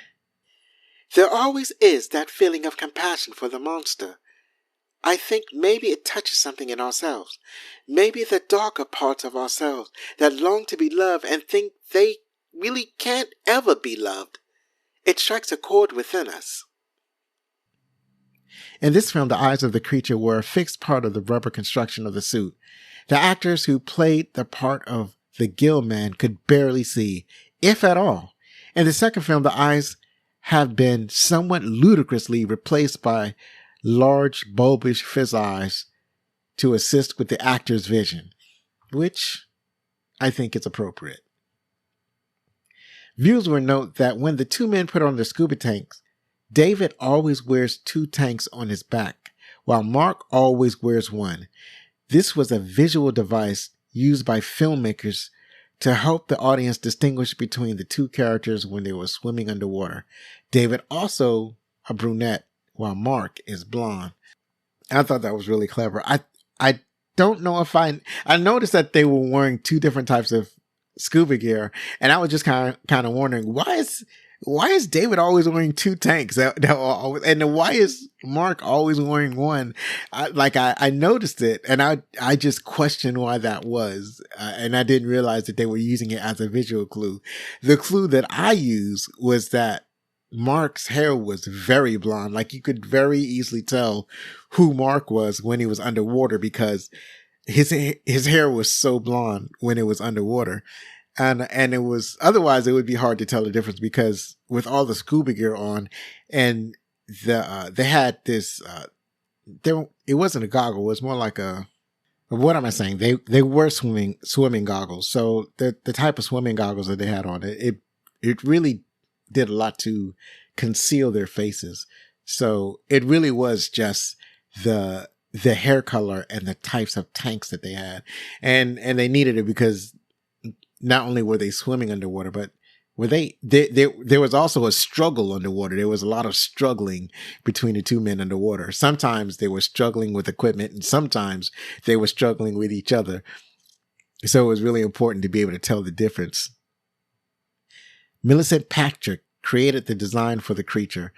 "There always is that feeling of compassion for the monster. I think maybe it touches something in ourselves. Maybe the darker parts of ourselves that long to be loved and think they really can't ever be loved. It strikes a chord within us." In this film, the eyes of the creature were a fixed part of the rubber construction of the suit. The actors who played the part of the Gill Man could barely see, if at all. In the second film, the eyes have been somewhat ludicrously replaced by large, bulbish fizz eyes to assist with the actor's vision, which I think is appropriate. Viewers will note that when the two men put on their scuba tanks, David always wears 2 tanks on his back, while Mark always wears 1. This was a visual device used by filmmakers to help the audience distinguish between the 2 characters when they were swimming underwater. David also a brunette, while Mark is blonde. I thought that was really clever. I don't know if I noticed that they were wearing 2 different types of scuba gear, and I was just kind of wondering, why is David always wearing 2 tanks? And why is Mark always wearing 1? I noticed it, and I just questioned why that was. And I didn't realize that they were using it as a visual clue. The clue that I used was that Mark's hair was very blonde. Like, you could very easily tell who Mark was when he was underwater, because his hair was so blonde when it was underwater. And it was, otherwise it would be hard to tell the difference, because with all the scuba gear on, and they had this, it wasn't a goggle. It was more like what am I saying? They were swimming goggles. So the type of swimming goggles that they had on, it really did a lot to conceal their faces. So it really was just the hair color and the types of tanks that they had. And they needed it because not only were they swimming underwater, but there was also a struggle underwater. There was a lot of struggling between the 2 men underwater. Sometimes they were struggling with equipment, and sometimes they were struggling with each other. So it was really important to be able to tell the difference. Millicent Patrick created the design for the creature,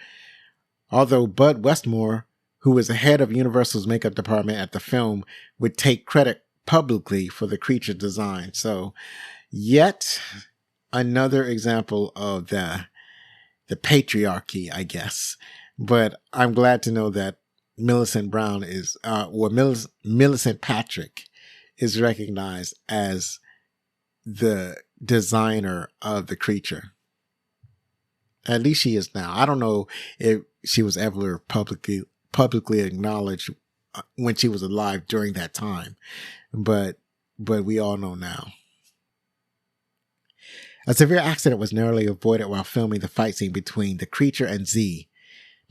although Bud Westmore, who was the head of Universal's makeup department at the film, would take credit publicly for the creature design. So yet another example of the patriarchy, I guess. But I'm glad to know that Millicent Patrick is recognized as the designer of the creature. At least she is now. I don't know if she was ever publicly acknowledged when she was alive during that time, but we all know now. A severe accident was narrowly avoided while filming the fight scene between the creature and Z.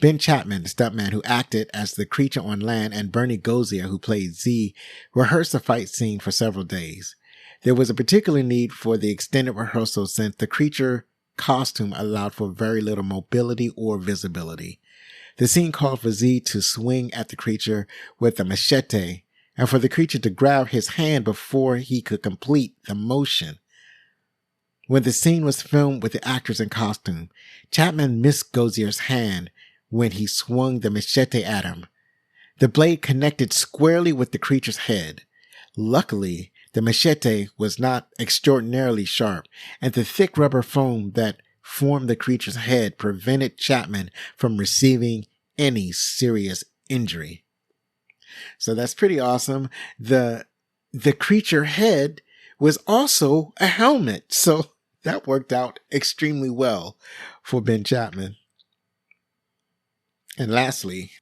Ben Chapman, the stuntman who acted as the creature on land, and Bernie Gozier, who played Z, rehearsed the fight scene for several days. There was a particular need for the extended rehearsal since the creature costume allowed for very little mobility or visibility. The scene called for Z to swing at the creature with a machete and for the creature to grab his hand before he could complete the motion. When the scene was filmed with the actors in costume, Chapman missed Gozier's hand when he swung the machete at him. The blade connected squarely with the creature's head. Luckily, the machete was not extraordinarily sharp, and the thick rubber foam that formed the creature's head prevented Chapman from receiving any serious injury. So that's pretty awesome. The creature head was also a helmet, so that worked out extremely well for Ben Chapman. And lastly,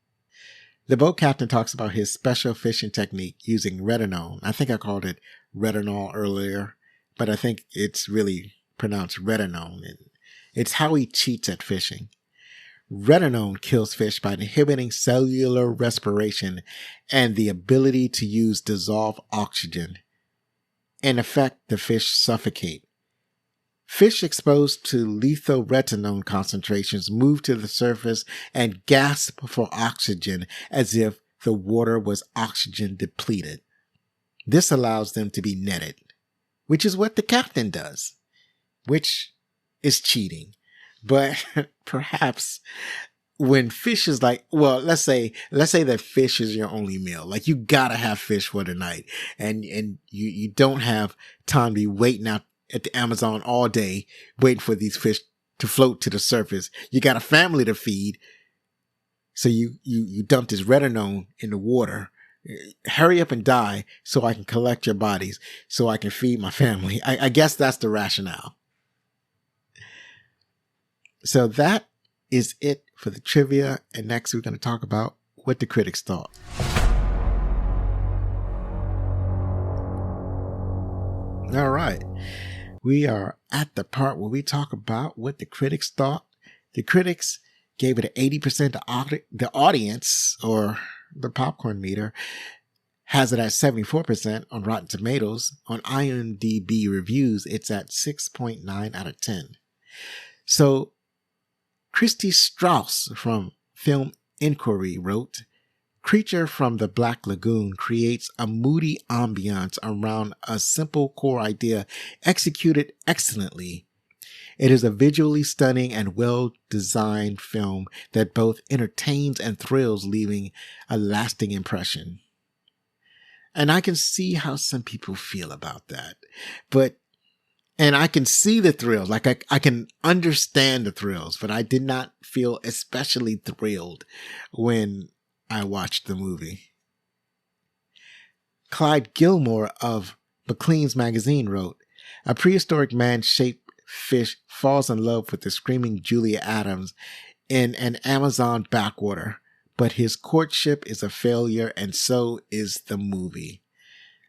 the boat captain talks about his special fishing technique using retinol. I think I called it retinol earlier, but I think it's really pronounced retinol. It's how he cheats at fishing. Retinol kills fish by inhibiting cellular respiration and the ability to use dissolved oxygen. In effect, the fish suffocate. Fish exposed to lethal retinol concentrations move to the surface and gasp for oxygen as if the water was oxygen depleted. This allows them to be netted, which is what the captain does, which is cheating. But perhaps when fish is like, well, let's say that fish is your only meal. Like, you gotta have fish for the night, and you don't have time to be waiting out at the Amazon all day, waiting for these fish to float to the surface. You got a family to feed. So you dump this retinol in the water. Hurry up and die so I can collect your bodies so I can feed my family. I guess that's the rationale. So that is it for the trivia. And next we're going to talk about what the critics thought. All right. We are at the part where we talk about what the critics thought. The critics gave it an 80%. The audience, or the popcorn meter, has it at 74% on Rotten Tomatoes. On IMDb reviews, it's at 6.9 out of 10. So, Christy Strauss from Film Inquiry wrote, "Creature from the Black Lagoon creates a moody ambiance around a simple core idea executed excellently. It is a visually stunning and well-designed film that both entertains and thrills, leaving a lasting impression." And I can see how some people feel about that. And I can see the thrills. Like, I can understand the thrills, but I did not feel especially thrilled when I watched the movie. Clyde Gilmore of Maclean's magazine wrote, "A prehistoric man-shaped fish falls in love with the screaming Julia Adams in an Amazon backwater, but his courtship is a failure, and so is the movie."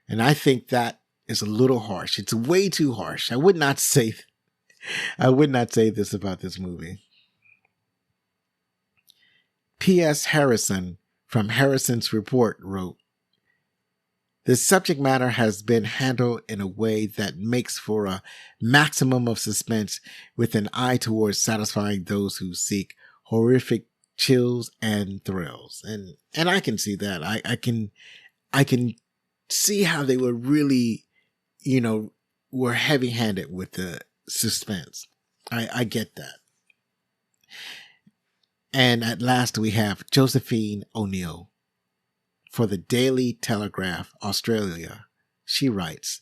And I think that is a little harsh. It's way too harsh. I would not say this about this movie. P.S. Harrison from Harrison's Report wrote, "The subject matter has been handled in a way that makes for a maximum of suspense with an eye towards satisfying those who seek horrific chills and thrills." And I can see that. I can see how they were really, were heavy-handed with the suspense. I get that. And at last we have Josephine O'Neill for the Daily Telegraph, Australia. She writes,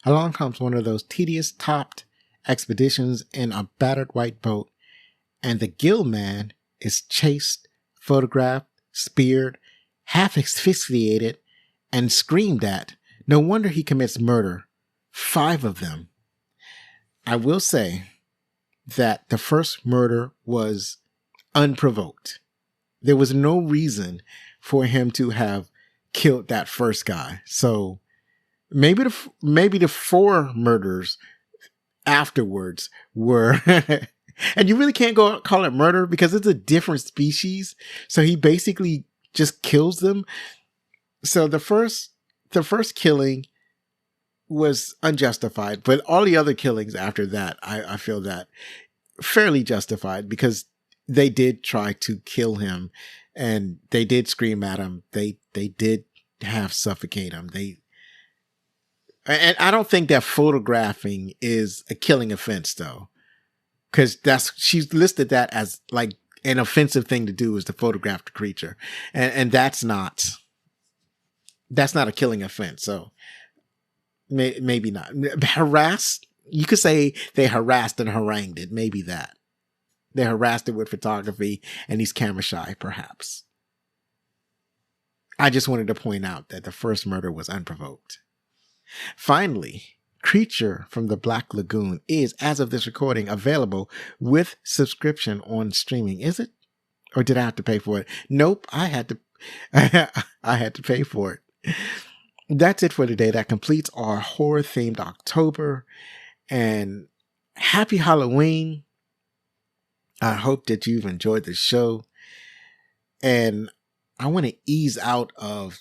"Along comes one of those tedious topped expeditions in a battered white boat, and the gill man is chased, photographed, speared, half asphyxiated, and screamed at. No wonder he commits murder. 5 of them. I will say that the first murder was unprovoked. There was no reason for him to have killed that first guy. So maybe the 4 murders afterwards were And you really can't call it murder because it's a different species. So he basically just kills them. So the first killing was unjustified, but all the other killings after that, I feel that fairly justified because they did try to kill him and they did scream at him. They did have suffocate him. And I don't think that photographing is a killing offense though. Cause she's listed that as like an offensive thing to do is to photograph the creature. And that's not a killing offense. So maybe not. Harassed, you could say they harassed and harangued it. Maybe that. They harassed it with photography and he's camera shy, perhaps. I just wanted to point out that the first murder was unprovoked. Finally, Creature from the Black Lagoon is, as of this recording, available with subscription on streaming. Is it? Or did I have to pay for it? Nope, I had to pay for it. That's it for today. That completes our horror-themed October. And happy Halloween. I hope that you've enjoyed the show. And I want to ease out of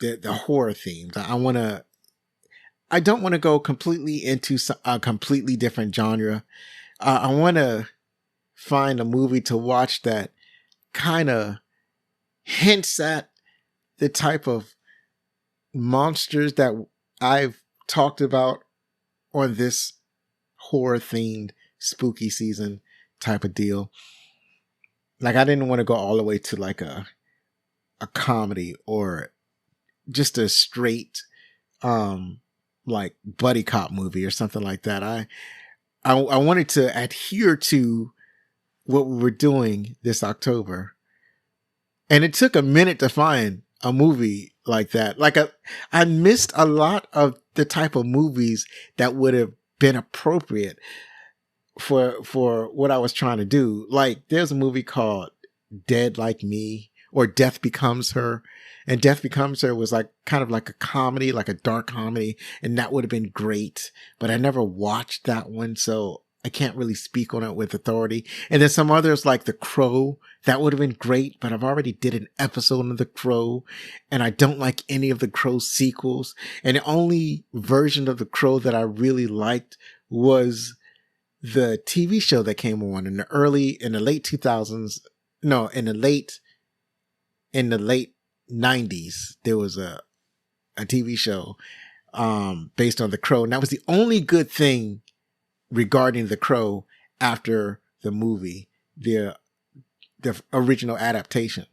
the horror themes. I don't want to go completely into a completely different genre. I want to find a movie to watch that kind of hints at the type of monsters that I've talked about on this horror themed spooky season type of deal. Like I didn't want to go all the way to like a comedy or just a straight like buddy cop movie or something like that. I wanted to adhere to what we were doing this October. And it took a minute to find a movie like that. I missed a lot of the type of movies that would have been appropriate for what I was trying to do. Like there's a movie called Dead Like Me or Death Becomes Her. And Death Becomes Her was like kind of like a comedy, like a dark comedy. And that would have been great. But I never watched that one. So I can't really speak on it with authority. And then some others like The Crow. That would have been great. But I've already did an episode on The Crow. And I don't like any of The Crow sequels. And the only version of The Crow that I really liked was the TV show that came on in the late 2000s. No, in the late 90s, there was a TV show based on The Crow. And that was the only good thing regarding The Crow after the movie, the original adaptation.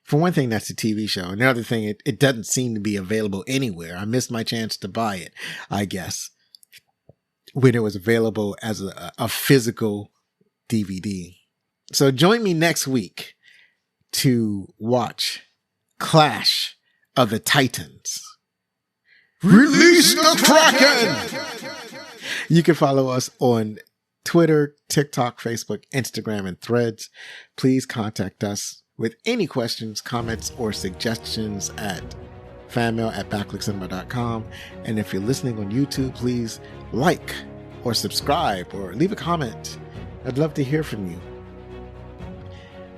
For one thing, that's a TV show. Another thing, it doesn't seem to be available anywhere. I missed my chance to buy it, I guess, when it was available as a physical DVD. So join me next week to watch Clash of the Titans.
Release the Kraken!
You can follow us on Twitter, TikTok, Facebook, Instagram, and Threads. Please contact us with any questions, comments, or suggestions at fanmail@backlickcinema.com. And if you're listening on YouTube, please like or subscribe or leave a comment. I'd love to hear from you.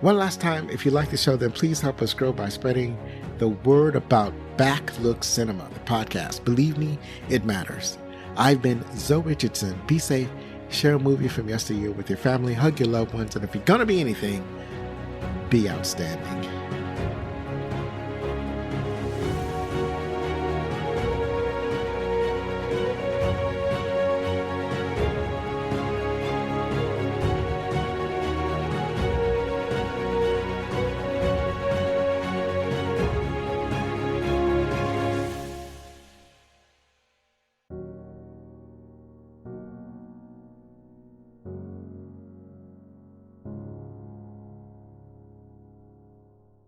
One last time, if you like the show, then please help us grow by spreading the word about Backlook Cinema, the podcast. Believe me, it matters. I've been Zoe Richardson. Be safe, share a movie from yesteryear with your family, hug your loved ones, and if you're going to be anything, be outstanding.